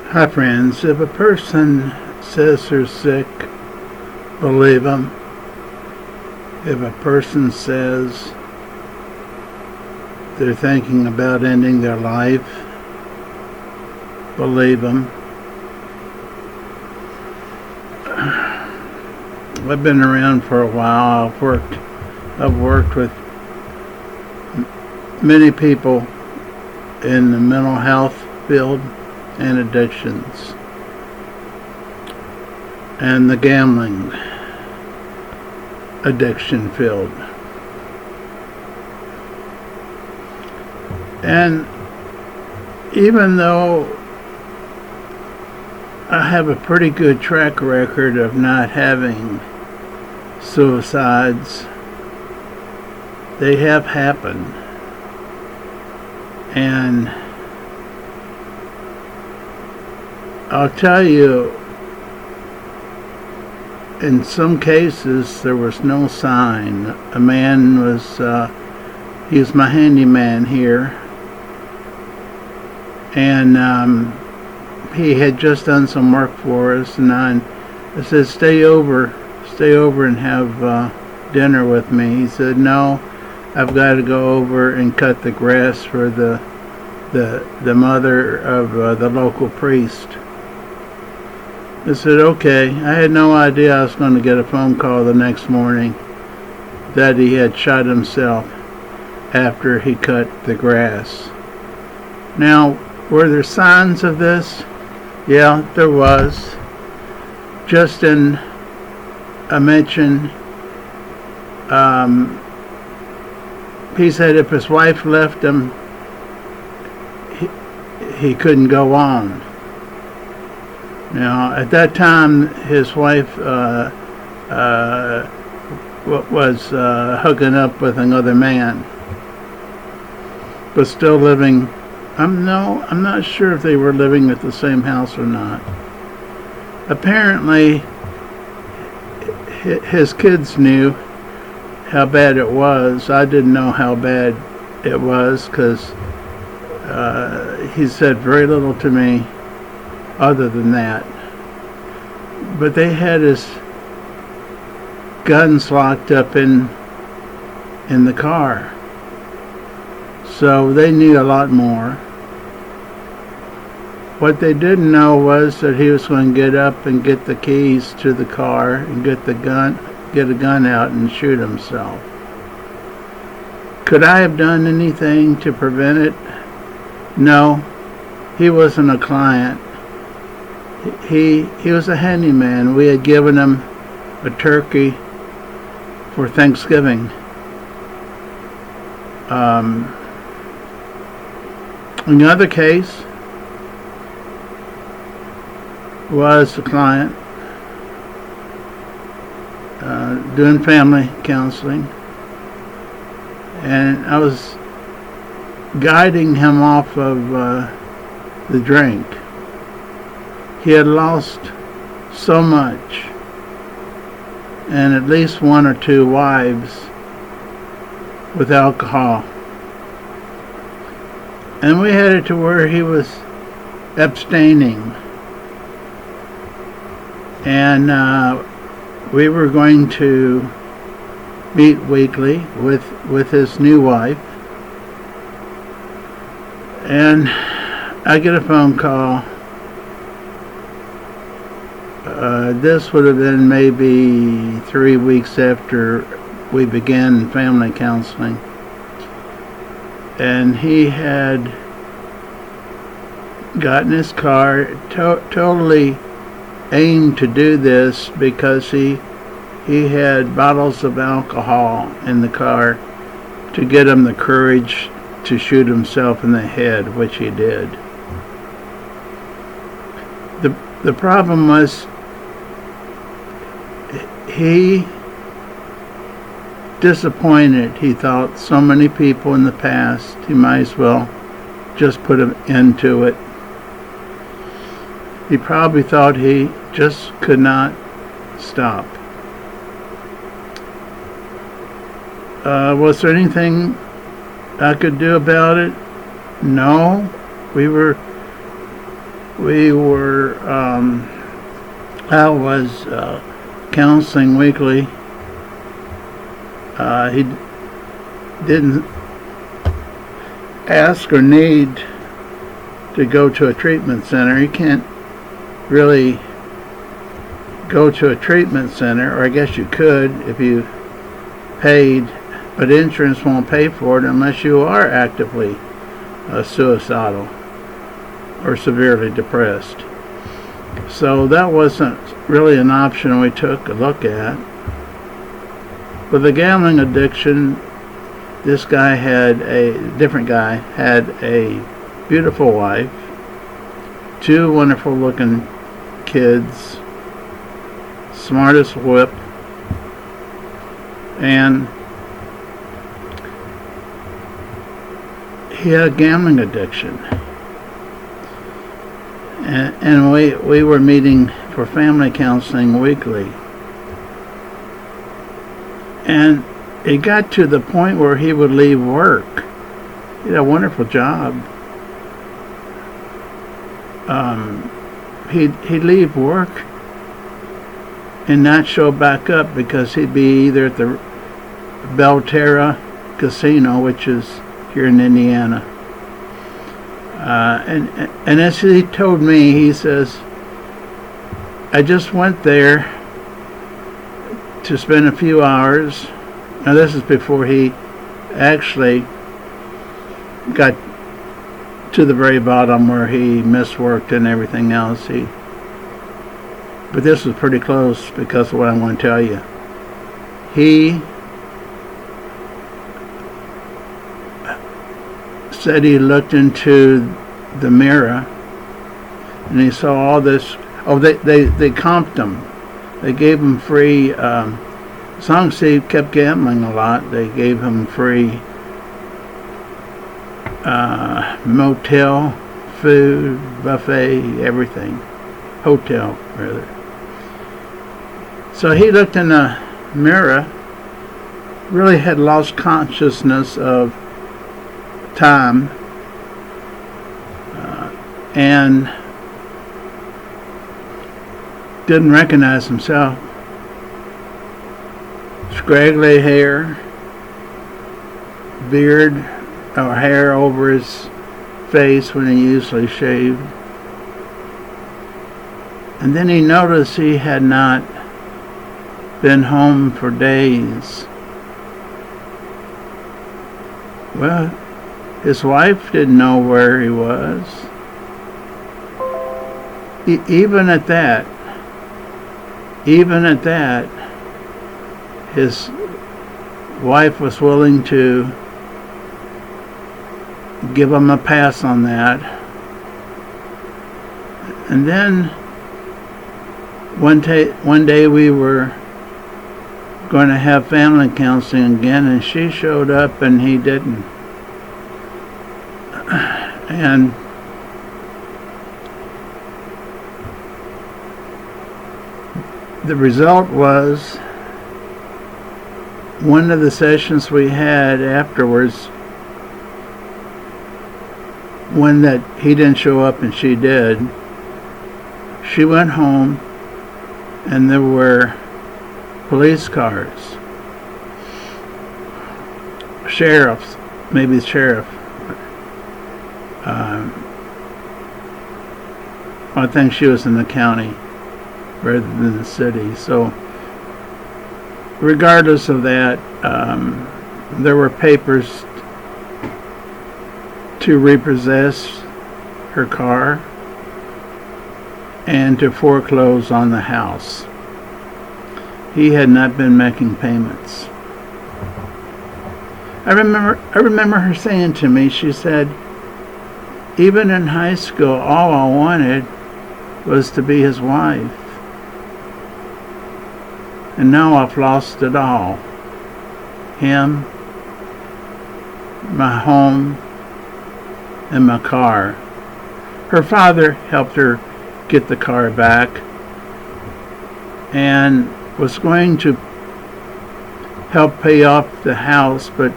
Hi, friends. If a person says they're sick, believe them. If a person says they're thinking about ending their life, believe them. I've been around for a while. I've worked with many people in the mental health field and addictions and the gambling addiction field. And even though I have a pretty good track record of not having suicides, they have happened. And I'll tell you, in some cases there was no sign. A man was, he was my handyman here, and he had just done some work for us, and I said, stay over and have dinner with me. He said, no, I've got to go over and cut the grass for the mother of the local priest. I said, okay. I had no idea I was going to get a phone call the next morning that he had shot himself after he cut the grass. Now, were there signs of this? Yeah, there was. Justin, I mentioned, he said if his wife left him, he couldn't go on. Now, at that time, his wife was hooking up with another man, but still living. I'm not sure if they were living at the same house or not. Apparently, his kids knew how bad it was. I didn't know how bad it was because he said very little to me other than that. But they had his guns locked up in the car, so they knew a lot more. What they didn't know was that he was going to get up and get the keys to the car and get a gun out and shoot himself. Could I have done anything to prevent it? No. He wasn't a client. He was a handyman. We had given him a turkey for Thanksgiving. Another case was a client doing family counseling, and I was guiding him off of the drink. He had lost so much, and at least one or two wives with alcohol. And we had it to where he was abstaining. And we were going to meet weekly with his new wife. And I get a phone call. This would have been maybe 3 weeks after we began family counseling. And he had gotten his car, totally aimed to do this because he had bottles of alcohol in the car to get him the courage to shoot himself in the head, which he did. The problem was he disappointed, he thought, so many people in the past. He might as well just put an end to it. He probably thought he just could not stop. Was there anything I could do about it? No. We were we were, I was counseling weekly. He didn't ask or need to go to a treatment center. He can't really go to a treatment center, or I guess you could if you paid, but insurance won't pay for it unless you are actively suicidal or severely depressed. So that wasn't really an option we took a look at. With the gambling addiction, this guy different guy had a beautiful wife, 2 wonderful looking kids, smart as whip, and he had a gambling addiction. And we were meeting for family counseling weekly. And it got to the point where he would leave work. He had a wonderful job. He'd leave work and not show back up because he'd be either at the Belterra Casino, which is here in Indiana. And as he told me, he says, I just went there to spend a few hours. Now this is before he actually got to the very bottom where he misworked and everything else. But this was pretty close because of what I'm going to tell you. He said he looked into the mirror and he saw all this. Oh, they comped him. They gave him free, as long as he kept gambling a lot, they gave him free motel, food, buffet, everything. Hotel, rather. So he looked in the mirror, really had lost consciousness of time, and didn't recognize himself. Scraggly hair, beard or hair over his face when he usually shaved. And then he noticed he had not been home for days. Well, his wife didn't know where he was. Even at that, his wife was willing to give him a pass on that. And then one day we were going to have family counseling again, and she showed up and he didn't. And the result was, one of the sessions we had afterwards, when that he didn't show up and she did, she went home and there were police cars, sheriffs, maybe the sheriff. I think she was in the county rather than the city. So regardless of that, there were papers to repossess her car and to foreclose on the house. He had not been making payments. I remember her saying to me, she said, even in high school, all I wanted was to be his wife. And now I've lost it all. Him, my home, and my car. Her father helped her get the car back and was going to help pay off the house, but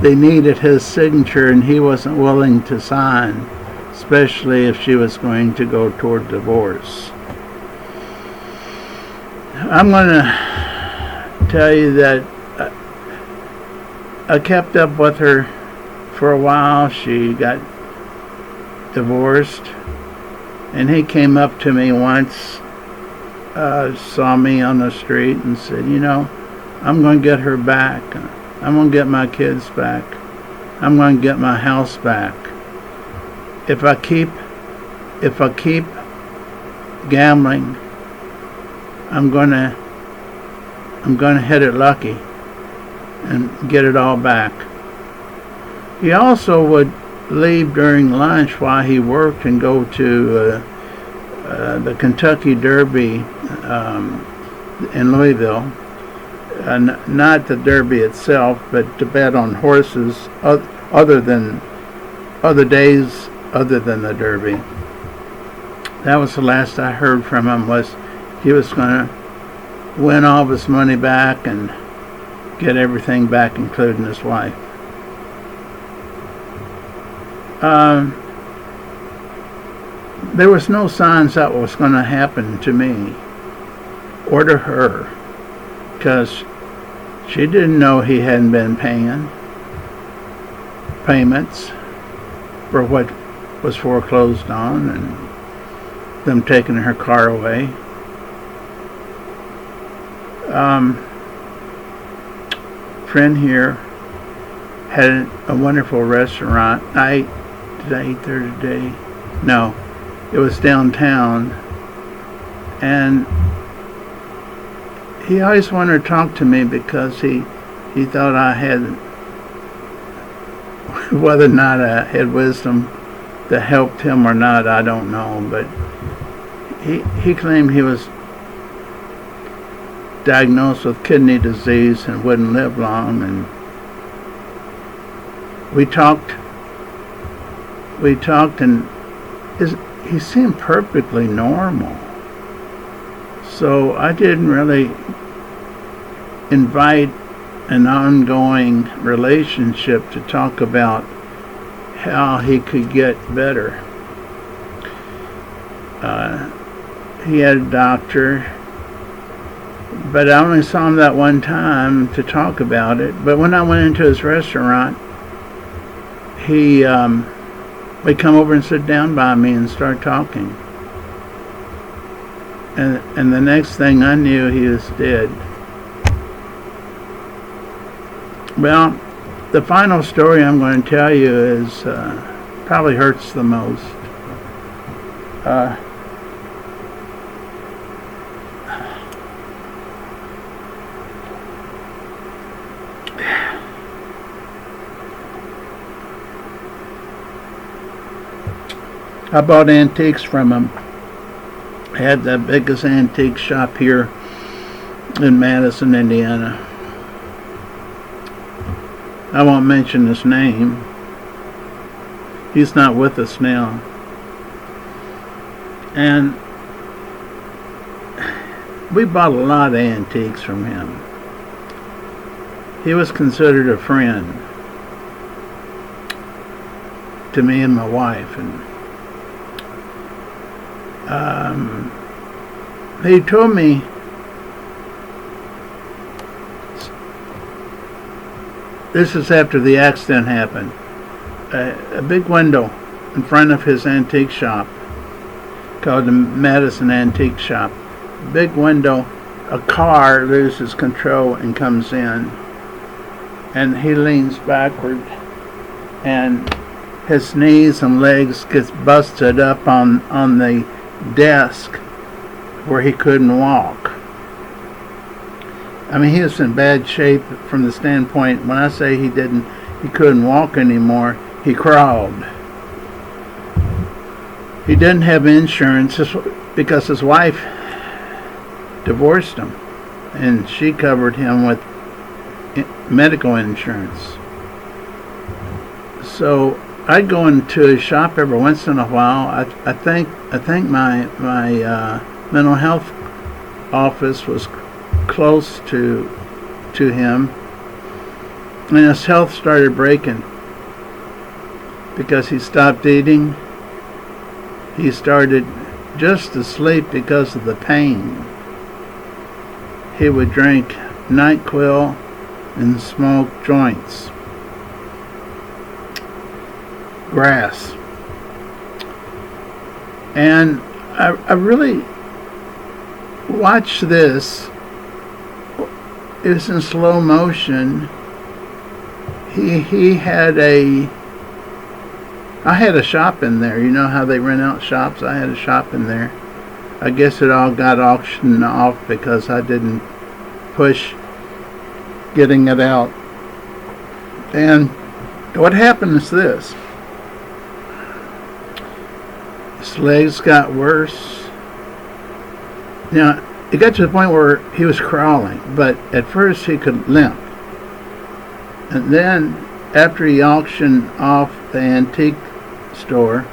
they needed his signature and he wasn't willing to sign. especially if she was going to go toward divorce. I'm going to tell you that I kept up with her for a while. She got divorced, and he came up to me once, saw me on the street and said, I'm going to get her back. I'm going to get my kids back. I'm going to get my house back. If I keep gambling, I'm going to hit it lucky and get it all back. He also would leave during lunch while he worked and go to the Kentucky Derby in Louisville. Not the Derby itself, but to bet on horses other days other than the Derby. That was the last I heard from him, was he was going to win all of his money back and get everything back, including his wife. There was no signs that was going to happen to me or to her, because she didn't know he hadn't been paying payments for what was foreclosed on and them taking her car away. Friend here had a wonderful restaurant. Did I eat there today? No, it was downtown, and he always wanted to talk to me because he thought I had, whether or not I had wisdom that helped him or not, I don't know, but he claimed he was diagnosed with kidney disease and wouldn't live long, and we talked and he seemed perfectly normal. So I didn't really invite an ongoing relationship to talk about how he could get better. He had a doctor, but I only saw him that one time to talk about it. But when I went into his restaurant, he would come over and sit down by me and start talking. And the next thing I knew, he was dead. Well, the final story I'm going to tell you is probably hurts the most. I bought antiques from him. He had the biggest antique shop here in Madison, Indiana. I won't mention his name. He's not with us now. And we bought a lot of antiques from him. He was considered a friend to me and my wife, and he told me this is after the accident happened. A big window in front of his antique shop called the Madison Antique Shop. Big window, a car loses control and comes in, and he leans backward and his knees and legs gets busted up on the desk where he couldn't walk. I mean, he was in bad shape from the standpoint, when I say he couldn't walk anymore, he crawled. He didn't have insurance because his wife divorced him, and she covered him with medical insurance. So I'd go into his shop every once in a while. I think my mental health office was close to him, and his health started breaking because he stopped eating, he started just to sleep because of the pain. He would drink NyQuil and smoke joints. Grass. And I really watched this. It was in slow motion. He had I had a shop in there. You know how they rent out shops? I had a shop in there. I guess it all got auctioned off because I didn't push getting it out. And what happened is this. His legs got worse. Now, it got to the point where he was crawling, but at first he could limp. And then, after he auctioned off the antique store,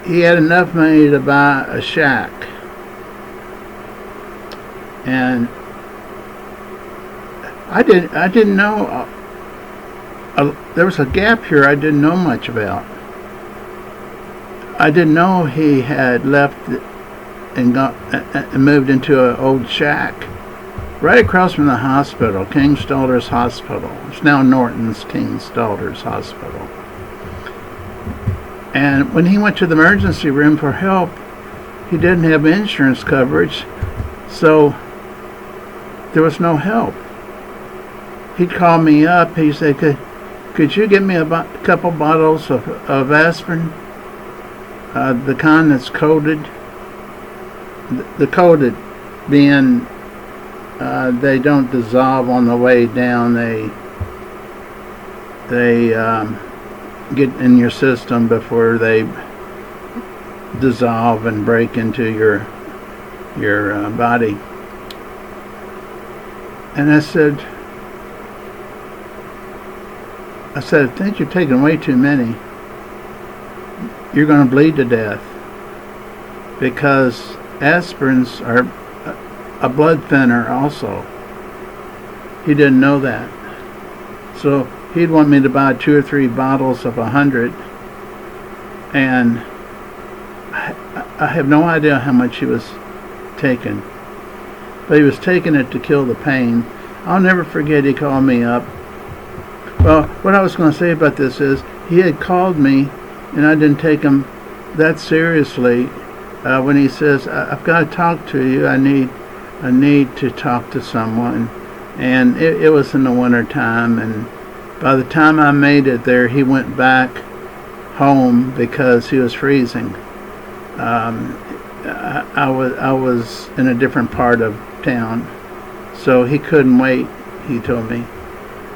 he had enough money to buy a shack. And I didn't know. There was a gap here I didn't know much about. I didn't know he had left and moved into an old shack right across from the hospital, King Stoddard's Hospital. It's now Norton's King Stoddard's Hospital. And when he went to the emergency room for help, he didn't have insurance coverage, so there was no help. He'd call me up. He'd say, could you get me a couple bottles of aspirin? The kind that's coated. The coated being they don't dissolve on the way down. They get in your system before they dissolve and break into your body. And I said, I think you're taking way too many. You're going to bleed to death, because aspirins are a blood thinner also. He didn't know that. So he'd want me to buy 2 or 3 bottles of 100, and I have no idea how much he was taking. But he was taking it to kill the pain. I'll never forget, he called me up. Well, what I was going to say about this is, he had called me, and I didn't take him that seriously. When he says, I've got to talk to you, I need to talk to someone. And it was in the winter time, and by the time I made it there, he went back home because he was freezing. I was in a different part of town, so he couldn't wait, he told me.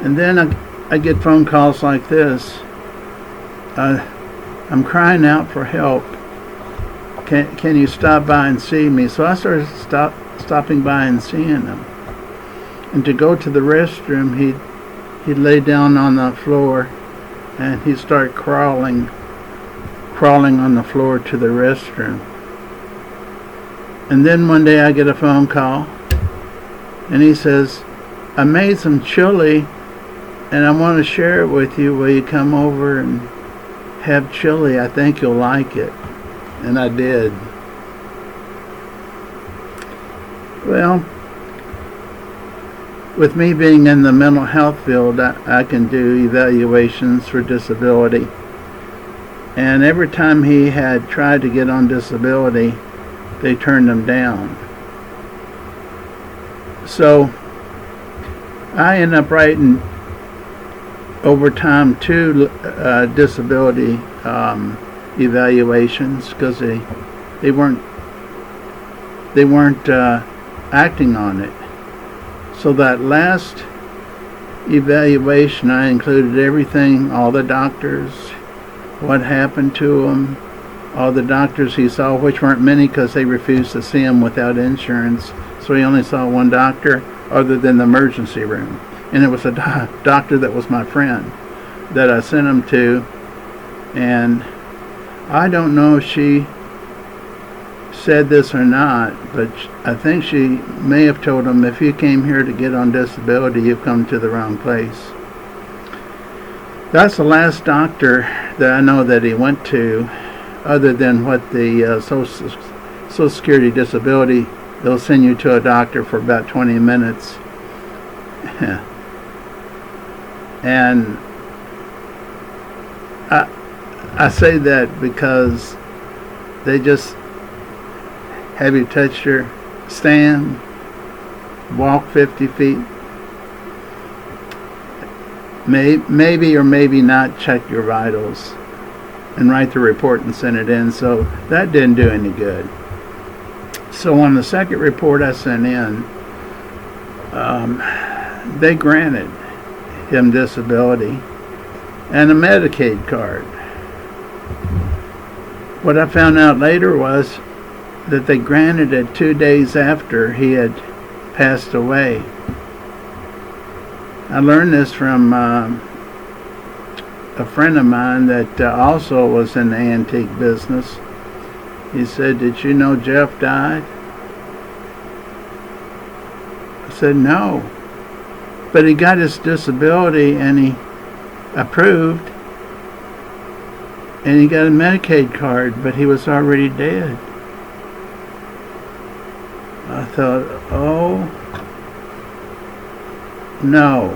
And then I get phone calls like this. I'm crying out for help. Can you stop by and see me? So I started stopping by and seeing him. And to go to the restroom, he'd lay down on the floor, and he'd start crawling on the floor to the restroom. And then one day I get a phone call, and he says, I made some chili, and I want to share it with you. Will you come over and have chili? I think you'll like it. And I did. Well, with me being in the mental health field, I can do evaluations for disability. And every time he had tried to get on disability, they turned him down. So I ended up writing over time 2 disability evaluations, because they weren't acting on it. So that last evaluation, I included everything, all the doctors, what happened to him, all the doctors he saw, which weren't many because they refused to see him without insurance. So he only saw one doctor other than the emergency room. And it was a doctor that was my friend that I sent him to. And I don't know if she said this or not, but I think she may have told him, if you came here to get on disability, you've come to the wrong place. That's the last doctor that I know that he went to, other than what the Social Security disability, they'll send you to a doctor for about 20 minutes. And I say that because they just have you touch your stand, walk 50 feet, maybe or maybe not check your vitals, and write the report and send it in. So that didn't do any good. So on the second report I sent in, they granted him disability and a Medicaid card. What I found out later was that they granted it 2 days after he had passed away. I learned this from a friend of mine that also was in the antique business. He said, "Did you know Jeff died?" I said, "No." But he got his disability and he approved, and he got a Medicaid card, but he was already dead. I thought, oh no.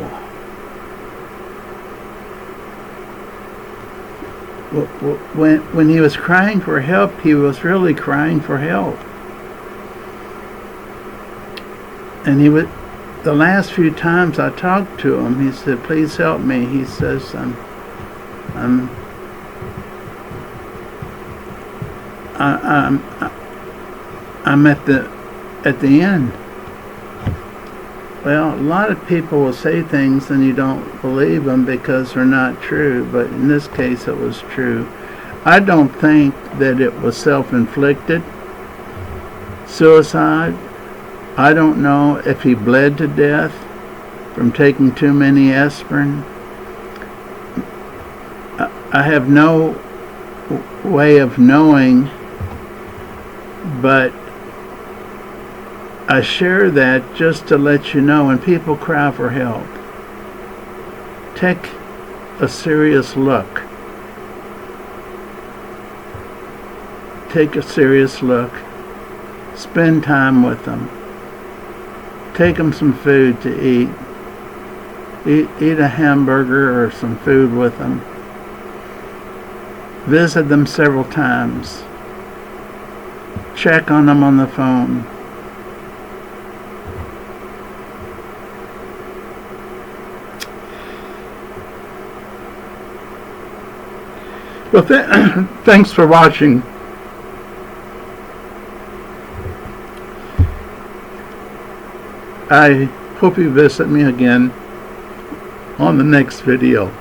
When he was crying for help, he was really crying for help. And he would, the last few times I talked to him, he said, "Please help me." He says, I'm at the end." Well, a lot of people will say things and you don't believe them because they're not true, but in this case it was true. I don't think that it was self-inflicted suicide. I don't know if he bled to death from taking too many aspirin. I have no way of knowing, but I share that just to let you know, when people cry for help, take a serious look. Take a serious look. Spend time with them. Take them some food to eat. Eat a hamburger or some food with them. Visit them several times. Check on them on the phone. Well, thanks for watching. I hope you visit me again on the next video.